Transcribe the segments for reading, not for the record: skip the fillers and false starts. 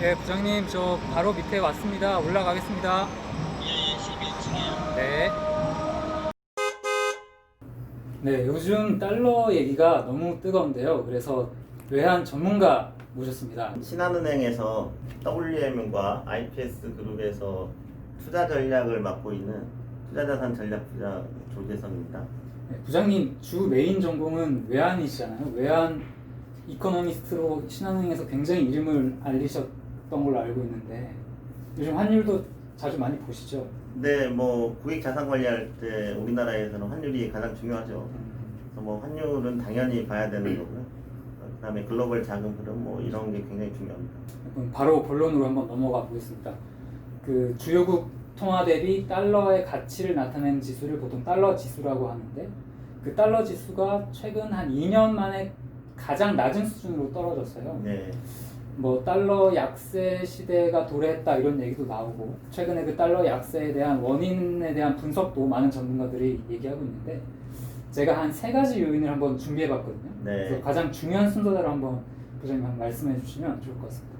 네, 부장님, 저 바로 밑에 왔습니다. 올라가겠습니다. 예, 11층이요. 네. 네, 요즘 달러 얘기가 너무 뜨거운데요. 그래서 외환 전문가 모셨습니다. 신한은행에서 WM과 IPS 그룹에서 투자 전략을 맡고 있는 투자자산 전략부장 조재성입니다. 네, 부장님 주 메인 전공은 외환이시잖아요. 외환 이코노미스트로 신한은행에서 굉장히 이름을 알리셨던 걸로 알고 있는데 요즘 환율도 자주 많이 보시죠? 네, 뭐 고객 자산 관리할 때 우리나라에서는 환율이 가장 중요하죠. 그래서 뭐 환율은 당연히 봐야 되는 거고요. 그다음에 글로벌 자금 흐름 뭐 이런 게 굉장히 중요합니다. 그럼 바로 본론으로 한번 넘어가 보겠습니다. 그 주요국 통화 대비 달러의 가치를 나타내는 지수를 보통 달러 지수라고 하는데 그 달러 지수가 최근 한 2년 만에 가장 낮은 수준으로 떨어졌어요. 네, 뭐 달러 약세 시대가 도래했다 이런 얘기도 나오고 최근에 그 달러 약세에 대한 원인에 대한 분석도 많은 전문가들이 얘기하고 있는데 제가 한 세 가지 요인을 한번 준비해봤거든요. 네. 그래서 가장 중요한 순서대로 한번 부장님 한번 말씀해 주시면 좋을 것 같습니다.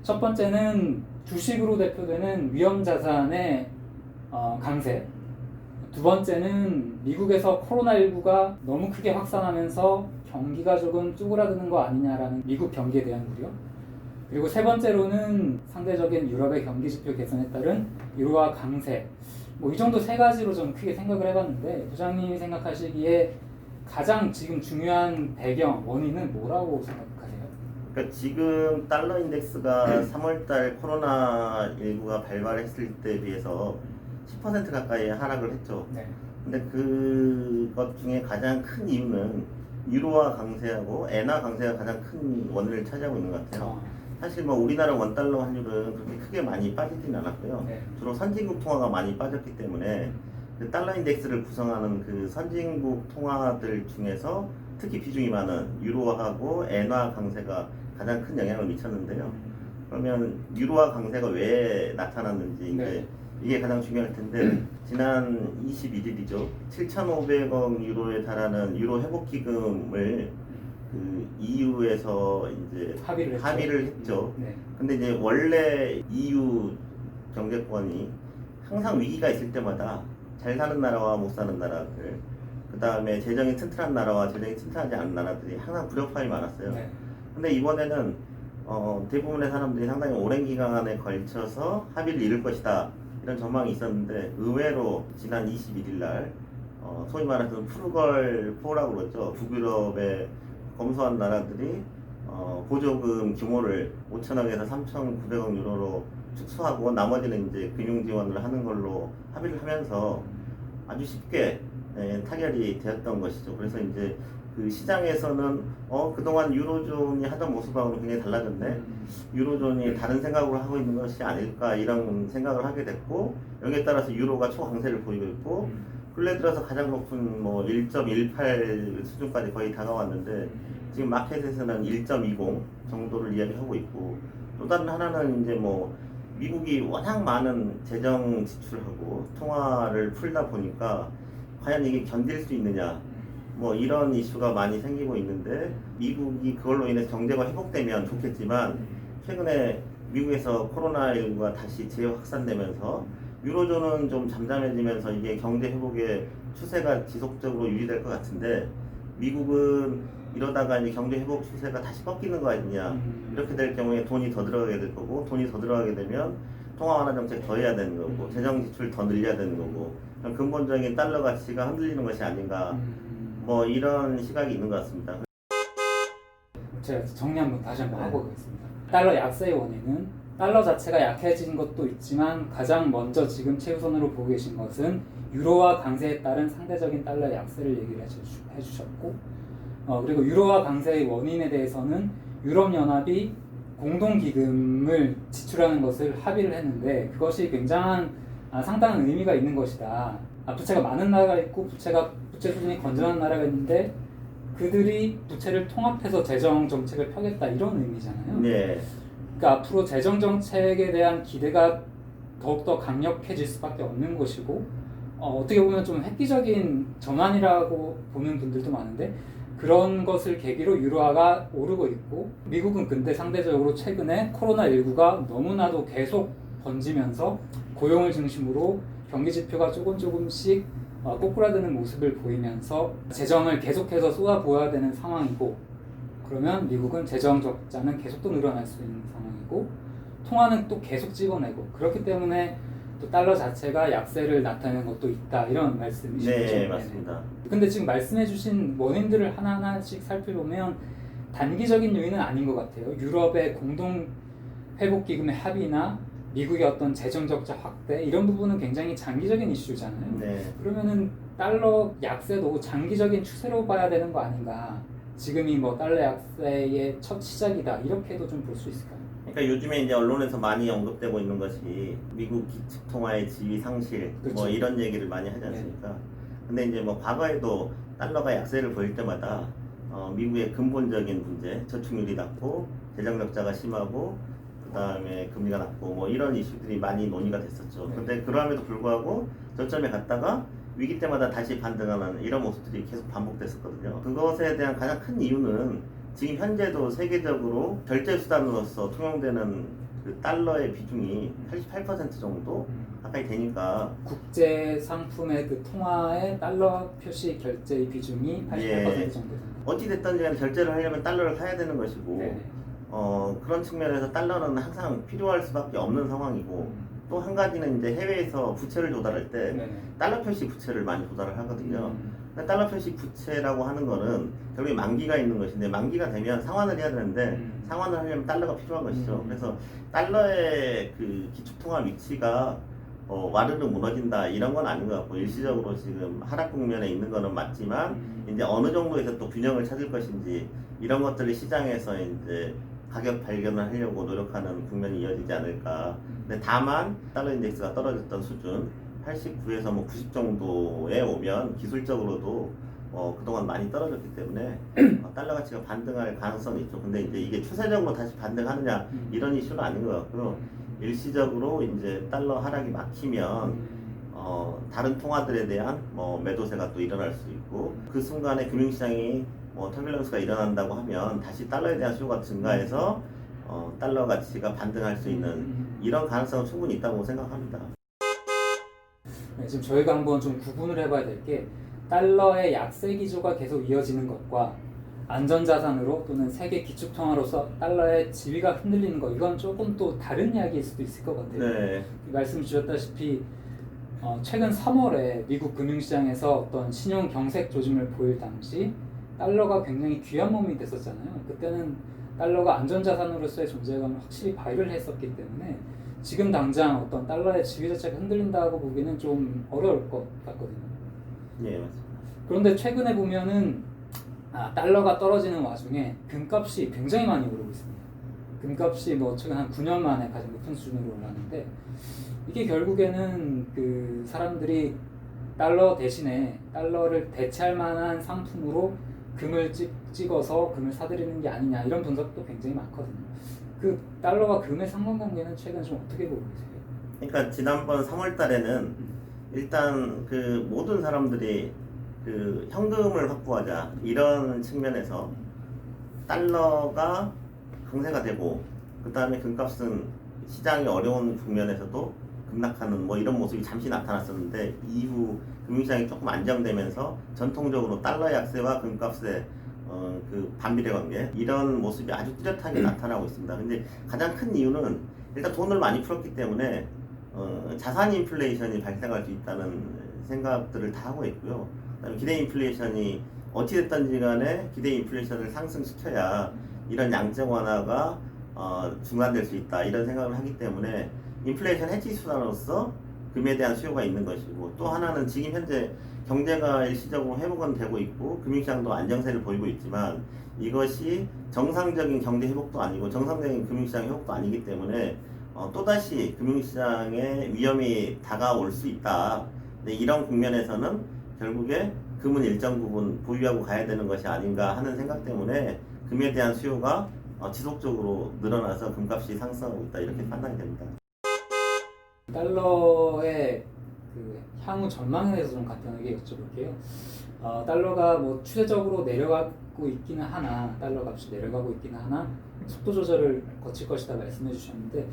첫 번째는 주식으로 대표되는 위험 자산의 강세. 두 번째는 미국에서 코로나19가 너무 크게 확산하면서 경기가 조금 쪼그라드는 거 아니냐라는 미국 경기에 대한 우려. 그리고 세 번째로는 상대적인 유럽의 경기 지표 개선에 따른 유로화 강세. 뭐 이 정도 세 가지로 좀 크게 생각을 해봤는데 부장님이 생각하시기에 가장 지금 중요한 배경 원인은 뭐라고 생각하세요? 그러니까 지금 달러 인덱스가 3월달 코로나19가 발발했을 때 비해서 10% 가까이 하락을 했죠. 네. 근데 그것 중에 가장 큰 이유는 유로화 강세하고 엔화 강세가 가장 큰 원인을 차지하고 있는 것 같아요. 사실 뭐 우리나라 원달러 환율은 그렇게 크게 많이 빠지진 않았고요. 네. 주로 선진국 통화가 많이 빠졌기 때문에 그 달러 인덱스를 구성하는 그 선진국 통화들 중에서 특히 비중이 많은 유로화하고 엔화 강세가 가장 큰 영향을 미쳤는데요. 그러면 유로화 강세가 왜 나타났는지 네. 이게 가장 중요할 텐데 지난 21일이죠. 7,500억 유로에 달하는 유로 회복 기금을 그 EU에서 이제 합의를 했죠. 네. 근데 이제 원래 EU 경제권이 항상 위기가 있을 때마다 잘 사는 나라와 못 사는 나라들, 그 다음에 재정이 튼튼한 나라와 재정이 튼튼하지 않은 나라들이 항상 불협화음이 많았어요. 네. 근데 이번에는 대부분의 사람들이 상당히 오랜 기간에 걸쳐서 합의를 이룰 것이다 이런 전망이 있었는데 의외로 지난 21일 날 소위 말해서 푸르걸 4라고 그러죠. 북유럽의 검소한 나라들이 보조금 규모를 5천억에서 3,900억 유로로 축소하고 나머지는 이제 금융 지원을 하는 걸로 합의를 하면서 아주 쉽게 타결이 되었던 것이죠. 그래서 이제 그 시장에서는 그동안 유로존이 하던 모습하고는 굉장히 달라졌네. 유로존이 다른 생각으로 하고 있는 것이 아닐까 이런 생각을 하게 됐고 여기에 따라서 유로가 초강세를 보이고 있고 근래 들어서 가장 높은 뭐 1.18 수준까지 거의 다가왔는데 지금 마켓에서는 1.20 정도를 이야기하고 있고 또 다른 하나는 이제 뭐 미국이 워낙 많은 재정 지출하고 통화를 풀다 보니까 과연 이게 견딜 수 있느냐 뭐 이런 이슈가 많이 생기고 있는데 미국이 그걸로 인해서 경제가 회복되면 좋겠지만 최근에 미국에서 코로나19가 다시 재확산되면서 유로존은 좀 잠잠해지면서 이게 경제 회복의 추세가 지속적으로 유지될 것 같은데 미국은 이러다가 이제 경제 회복 추세가 다시 꺾이는 거 아니냐 이렇게 될 경우에 돈이 더 들어가게 될 거고 돈이 더 들어가게 되면 통화 완화 정책 더 해야 되는 거고 재정 지출 더 늘려야 되는 거고 근본적인 달러 가치가 흔들리는 것이 아닌가 뭐 이런 시각이 있는 것 같습니다. 제가 정리 한번 다시 한번 하고 가겠습니다. 달러 약세의 원인은 달러 자체가 약해진 것도 있지만 가장 먼저 지금 최우선으로 보고 계신 것은 유로화 강세에 따른 상대적인 달러 약세를 얘기를 해주셨고 그리고 유로화 강세의 원인에 대해서는 유럽연합이 공동기금을 지출하는 것을 합의를 했는데 그것이 굉장한 상당한 의미가 있는 것이다. 부채가 많은 나라가 있고 부채 수준이 건전한 나라가 있는데 그들이 부채를 통합해서 재정 정책을 펴겠다 이런 의미잖아요. 네. 그러니까 앞으로 재정 정책에 대한 기대가 더욱더 강력해질 수밖에 없는 것이고 어떻게 보면 좀 획기적인 전환이라고 보는 분들도 많은데 그런 것을 계기로 유로화가 오르고 있고 미국은 근데 상대적으로 최근에 코로나19가 너무나도 계속 번지면서 고용을 중심으로 경기 지표가 조금씩 꼬꾸라드는 모습을 보이면서 재정을 계속해서 쏟아부어야 되는 상황이고 그러면 미국은 재정 적자는 계속 또 늘어날 수 있는 상황이고 통화는 또 계속 찍어내고 그렇기 때문에 또 달러 자체가 약세를 나타내는 것도 있다 이런 말씀이시죠? 네, 맞습니다. 근데 지금 말씀해주신 원인들을 하나하나씩 살펴보면 단기적인 요인은 아닌 것 같아요. 유럽의 공동 회복 기금의 합의나 미국의 어떤 재정 적자 확대 이런 부분은 굉장히 장기적인 이슈잖아요. 네. 그러면은 달러 약세도 장기적인 추세로 봐야 되는 거 아닌가? 지금이 뭐 달러 약세의 첫 시작이다 이렇게도 좀 볼 수 있을까요? 그러니까 요즘에 이제 언론에서 많이 언급되고 있는 것이 미국 기축 통화의 지위 상실 그렇죠. 뭐 이런 얘기를 많이 하지 않습니까? 근데 이제 뭐 과거에도 달러가 약세를 보일 때마다 미국의 근본적인 문제, 저축률이 낮고 재정 적자가 심하고 그다음에 금리가 낮고 뭐 이런 이슈들이 많이 논의가 됐었죠. 네. 근데 그럼에도 불구하고 저점에 갔다가 위기 때마다 다시 반등하는 이런 모습들이 계속 반복됐었거든요. 그것에 대한 가장 큰 이유는 지금 현재도 세계적으로 결제 수단으로서 통용되는 그 달러의 비중이 88% 정도 가까이 되니까 국제 상품의 그 통화의 달러 표시 결제의 비중이 88% 예. 정도 됩니다. 어찌 됐든 간에 결제를 하려면 달러를 사야 되는 것이고 네. 그런 측면에서 달러는 항상 필요할 수밖에 없는 상황이고 또 한 가지는 이제 해외에서 부채를 조달할 때 네네. 달러 표시 부채를 많이 조달을 하거든요. 근데 달러 표시 부채라고 하는 거는 결국에 만기가 있는 것인데 만기가 되면 상환을 해야 되는데 상환을 하려면 달러가 필요한 것이죠. 그래서 달러의 그 기축통화 위치가 와르르 무너진다 이런 건 아닌 것 같고 일시적으로 지금 하락 국면에 있는 거는 맞지만 이제 어느 정도에서 또 균형을 찾을 것인지 이런 것들을 시장에서 이제 가격 발견을 하려고 노력하는 국면이 이어지지 않을까. 근데 다만 달러 인덱스가 떨어졌던 수준 89에서 뭐 90 정도에 오면 기술적으로도 그동안 많이 떨어졌기 때문에 달러 가치가 반등할 가능성이 있죠. 근데 이제 이게 추세적으로 다시 반등하느냐 이런 이슈는 아닌 것 같고요. 일시적으로 이제 달러 하락이 막히면 다른 통화들에 대한 뭐 매도세가 또 일어날 수 있고 그 순간에 금융시장이 터뷸런스가 일어난다고 하면 다시 달러에 대한 수요가 증가해서 달러 가치가 반등할 수 있는 이런 가능성은 충분히 있다고 생각합니다. 네, 지금 저희가 한번 좀 구분을 해봐야 될 게 달러의 약세 기조가 계속 이어지는 것과 안전자산으로 또는 세계 기축통화로서 달러의 지위가 흔들리는 것 이건 조금 또 다른 이야기일 수도 있을 것 같아요. 네. 말씀 주셨다시피 최근 3월에 미국 금융시장에서 어떤 신용 경색 조짐을 보일 당시 달러가 굉장히 귀한 몸이 됐었잖아요. 그때는 달러가 안전자산으로서의 존재감을 확실히 발휘를 했었기 때문에 지금 당장 어떤 달러의 지위 자체가 흔들린다고 보기는 좀 어려울 것 같거든요. 예, 맞습니다. 그런데 최근에 보면은 달러가 떨어지는 와중에 금값이 굉장히 많이 오르고 있습니다. 금값이 뭐 최근 한 9년 만에 가장 높은 수준으로 올랐는데 이게 결국에는 그 사람들이 달러 대신에 달러를 대체할 만한 상품으로 금을 찍어서 금을 사들이는 게 아니냐 이런 분석도 굉장히 많거든요. 그 달러와 금의 상관관계는 최근 좀 어떻게 보고 계세요? 그러니까 지난번 3월 달에는 일단 그 모든 사람들이 그 현금을 확보하자 이런 측면에서 달러가 강세가 되고 그 다음에 금값은 시장이 어려운 국면에서도 급락하는 뭐 이런 모습이 잠시 나타났었는데 이후 금융시장이 조금 안정되면서 전통적으로 달러 약세와 금값의 그 반비례 관계 이런 모습이 아주 뚜렷하게 나타나고 있습니다. 근데 가장 큰 이유는 일단 돈을 많이 풀었기 때문에 자산 인플레이션이 발생할 수 있다는 생각들을 다 하고 있고요. 그다음에 기대 인플레이션이 어찌됐든지 간에 기대 인플레이션을 상승시켜야 이런 양적 완화가 중단될 수 있다 이런 생각을 하기 때문에 인플레이션 해치 수단으로서 금에 대한 수요가 있는 것이고 또 하나는 지금 현재 경제가 일시적으로 회복은 되고 있고 금융시장도 안정세를 보이고 있지만 이것이 정상적인 경제 회복도 아니고 정상적인 금융시장 회복도 아니기 때문에 또다시 금융시장에 위험이 다가올 수 있다. 근데 이런 국면에서는 결국에 금은 일정 부분 보유하고 가야 되는 것이 아닌가 하는 생각 때문에 금에 대한 수요가 지속적으로 늘어나서 금값이 상승하고 있다 이렇게 판단이 됩니다. 달러의 그 향후 전망에 대해서 좀 간단하게 여쭤볼게요. 달러가 뭐 추세적으로 내려가고 있기는 하나, 달러 값이 내려가고 있기는 하나 속도 조절을 거칠 것이다 말씀해 주셨는데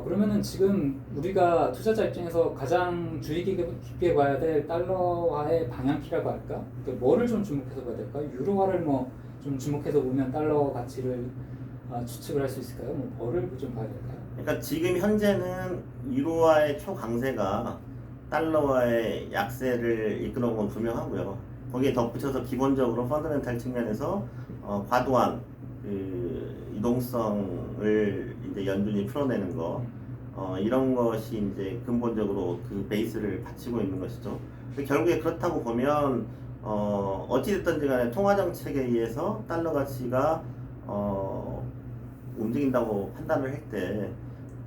그러면은 지금 우리가 투자자 입장에서 가장 주의 깊게 봐야 될 달러화의 방향키라고 할까? 그러니까 뭐를 좀 주목해서 봐야 될까요? 유로화를 뭐 좀 주목해서 보면 달러 가치를 추측을 할 수 있을까요? 뭐 뭐를 좀 봐야 될까요? 그러니까 지금 현재는 유로화의 초강세가 달러화의 약세를 이끌어온 건 분명하고요. 거기에 덧붙여서 기본적으로 펀더멘탈 측면에서 과도한 그 이동성을 이제 연준이 풀어내는 거 이런 것이 이제 근본적으로 그 베이스를 받치고 있는 것이죠. 근데 결국에 그렇다고 보면 어찌됐든지 간에 통화정책에 의해서 달러 가치가 움직인다고 판단을 할 때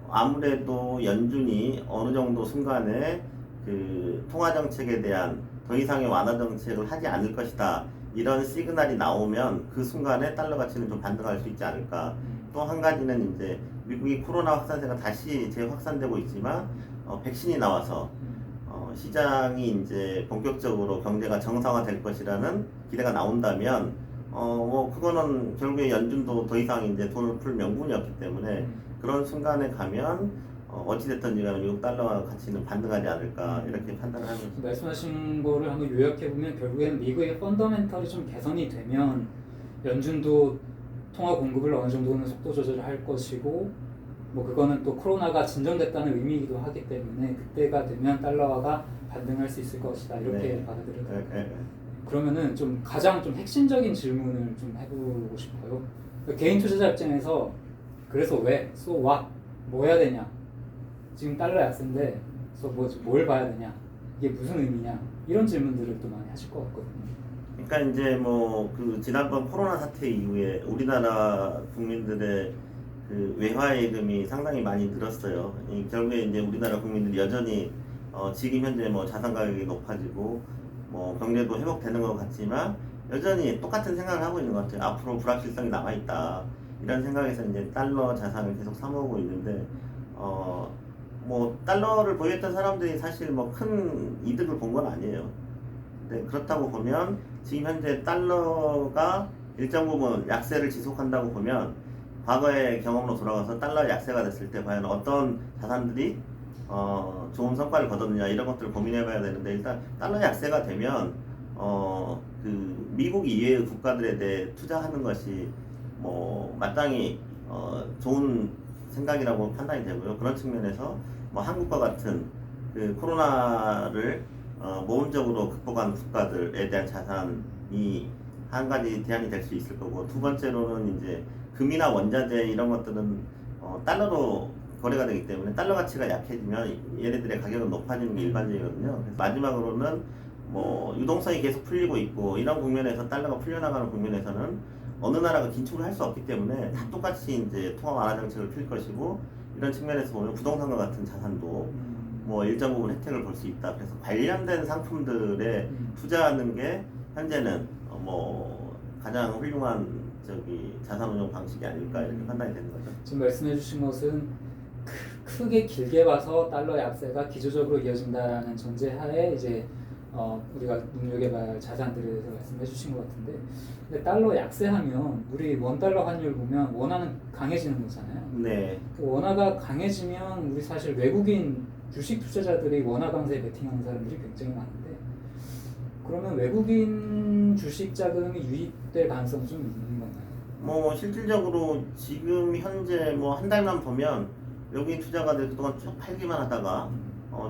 아무래도 연준이 어느 정도 순간에 그 통화정책에 대한 더 이상의 완화 정책을 하지 않을 것이다 이런 시그널이 나오면 그 순간에 달러 가치는 좀 반등할 수 있지 않을까. 또 한 가지는 이제 미국이 코로나 확산세가 다시 재확산되고 있지만 백신이 나와서 시장이 이제 본격적으로 경제가 정상화될 것이라는 기대가 나온다면 뭐 그거는 결국에 연준도 더 이상 이제 돈을 풀 명분이 없기 때문에 그런 순간에 가면 어찌됐든 간에 미국 달러 가치는 반등하지 않을까 이렇게 판단을 하면서 말씀하신 거를 한번 요약해 보면 결국에는 미국의 펀더멘털이 좀 개선이 되면 연준도 통화 공급을 어느 정도는 속도 조절을 할 것이고 뭐 그거는 또 코로나가 진정됐다는 의미이기도 하기 때문에 그때가 되면 달러화가 반등할 수 있을 것이다 이렇게 네. 받아들여요. 네. 그러면은 좀 가장 좀 핵심적인 질문을 좀 해보고 싶어요. 그러니까 개인 투자자 입장에서 그래서 왜? So what? 뭐 해야 되냐? 지금 달러 약세인데 뭘 봐야 되냐? 이게 무슨 의미냐? 이런 질문들을 또 많이 하실 것 같거든요. 그러니까 이제 뭐 그 지난번 코로나 사태 이후에 우리나라 국민들의 그 외화 예금이 상당히 많이 늘었어요. 결국에 이제 우리나라 국민들이 여전히 지금 현재 뭐 자산 가격이 높아지고 뭐 경제도 회복되는 것 같지만 여전히 똑같은 생각을 하고 있는 것 같아요. 앞으로 불확실성이 남아 있다 이런 생각에서 이제 달러 자산을 계속 사모으고 있는데 뭐 달러를 보유했던 사람들이 사실 뭐 큰 이득을 본 건 아니에요. 근데 그렇다고 보면 지금 현재 달러가 일정 부분 약세를 지속한다고 보면 과거의 경험으로 돌아가서 달러 약세가 됐을 때 과연 어떤 자산들이 좋은 성과를 거뒀느냐 이런 것들을 고민해봐야 되는데 일단 달러 약세가 되면 그 미국 이외의 국가들에 대해 투자하는 것이 뭐 마땅히 좋은 생각이라고 판단이 되고요. 그런 측면에서 뭐 한국과 같은 그 코로나를 모험적으로 극복한 국가들에 대한 자산이 한 가지 대안이 될 수 있을 거고 두 번째로는 이제 금이나 원자재 이런 것들은 달러로 거래가 되기 때문에 달러 가치가 약해지면 얘네들의 가격은 높아지는 게 일반적이거든요. 그래서 마지막으로는 뭐 유동성이 계속 풀리고 있고 이런 국면에서 달러가 풀려나가는 국면에서는 어느 나라가 긴축을 할 수 없기 때문에 다 똑같이 이제 통화 완화 정책을 펼 것이고 이런 측면에서 보면 부동산과 같은 자산도 뭐 일정 부분 혜택을 볼 수 있다. 그래서 관련된 상품들에 투자하는 게 현재는 뭐 가장 훌륭한 자산운용 방식이 아닐까 이렇게 판단이 되는 거죠. 지금 말씀해주신 것은 크게 길게 봐서 달러 약세가 기조적으로 이어진다라는 전제하에 이제 우리가 눈여겨봐야 할 자산들에 대해서 말씀해주신 것 같은데, 근데 달러 약세하면 우리 원 달러 환율 보면 원화는 강해지는 거잖아요. 네. 그 원화가 강해지면 우리 사실 외국인 주식 투자자들이 원화 강세에 베팅하는 사람들이 굉장히 많은데, 그러면 외국인 주식 자금이 유입될 가능성이 좀 있는 건가요? 뭐 실질적으로 지금 현재 뭐 한 달만 보면 외국인 투자가들 그동안 쭉 팔기만 하다가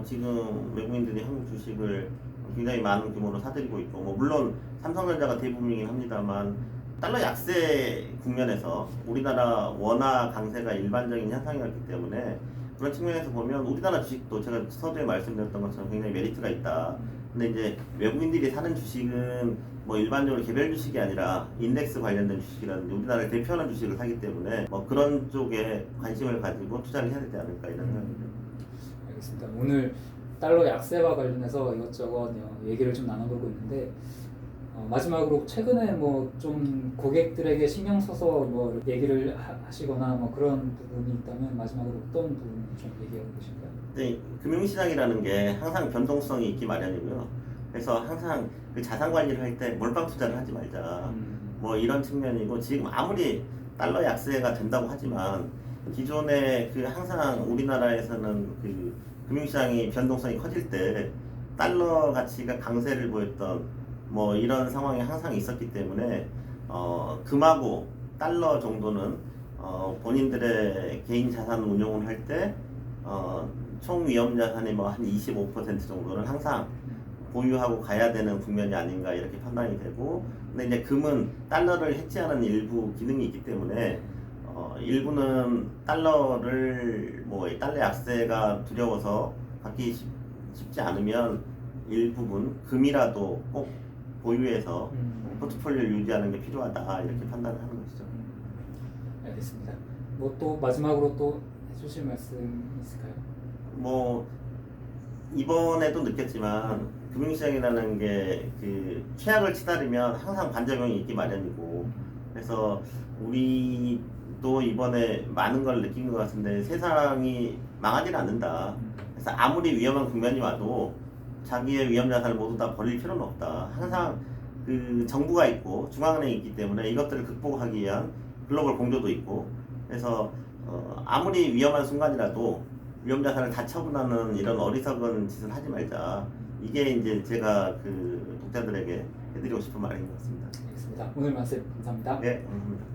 지금 외국인들이 한국 주식을 굉장히 많은 규모로 사들이고 있고, 뭐 물론 삼성전자가 대부분이긴 합니다만 달러 약세 국면에서 우리나라 원화 강세가 일반적인 현상이었기 때문에 그런 측면에서 보면 우리나라 주식도 제가 서두에 말씀드렸던 것처럼 굉장히 메리트가 있다. 근데 이제 외국인들이 사는 주식은 뭐 일반적으로 개별 주식이 아니라 인덱스 관련된 주식이라든지 우리나라를 대표하는 주식을 사기 때문에 뭐 그런 쪽에 관심을 가지고 투자를 해야 되지 않을까 이런 생각입니다. 알겠습니다. 오늘 달러 약세와 관련해서 이것저것 얘기를 좀 나눠보고 있는데, 마지막으로 최근에 뭐 좀 고객들에게 신경 써서 뭐 얘기를 하시거나 뭐 그런 부분이 있다면 마지막으로 어떤 부분 좀 얘기하고 계신가요? 네, 금융시장이라는 게 항상 변동성이 있기 마련이고요. 그래서 항상 그 자산 관리를 할 때 몰빵 투자를 하지 말자. 뭐 이런 측면이고 지금 아무리 달러 약세가 된다고 하지만 기존에 그 항상 우리나라에서는 그 금융시장이 변동성이 커질 때 달러 가치가 강세를 보였던 뭐 이런 상황이 항상 있었기 때문에 금하고 달러 정도는 본인들의 개인 자산 운용을 할 때 총 위험 자산의 뭐 한 25% 정도는 항상 보유하고 가야 되는 국면이 아닌가 이렇게 판단이 되고, 근데 이제 금은 달러를 해지하는 일부 기능이 있기 때문에 일부는 달러를 뭐 달러 약세가 두려워서 갖기 쉽지 않으면 일부분 금이라도 꼭 보유해서 포트폴리오를 유지하는 게 필요하다 이렇게 판단을 하는 것이죠. 알겠습니다. 뭐 또 마지막으로 또 해주실 말씀 있을까요? 뭐 이번에도 느꼈지만 금융시장이라는 게 그 최악을 치달으면 항상 반작용이 있기 마련이고, 그래서 우리도 이번에 많은 걸 느낀 것 같은데 세상이 망하지는 않는다. 그래서 아무리 위험한 국면이 와도 자기의 위험 자산을 모두 다 버릴 필요는 없다. 항상 그 정부가 있고 중앙은행이 있기 때문에 이것들을 극복하기 위한 글로벌 공조도 있고, 그래서 아무리 위험한 순간이라도 위험 자산을 다 처분하는 이런 어리석은 짓을 하지 말자. 이게 이제 제가 그 독자들에게 해드리고 싶은 말인 것 같습니다. 알겠습니다. 오늘 말씀 감사합니다. 네, 감사합니다.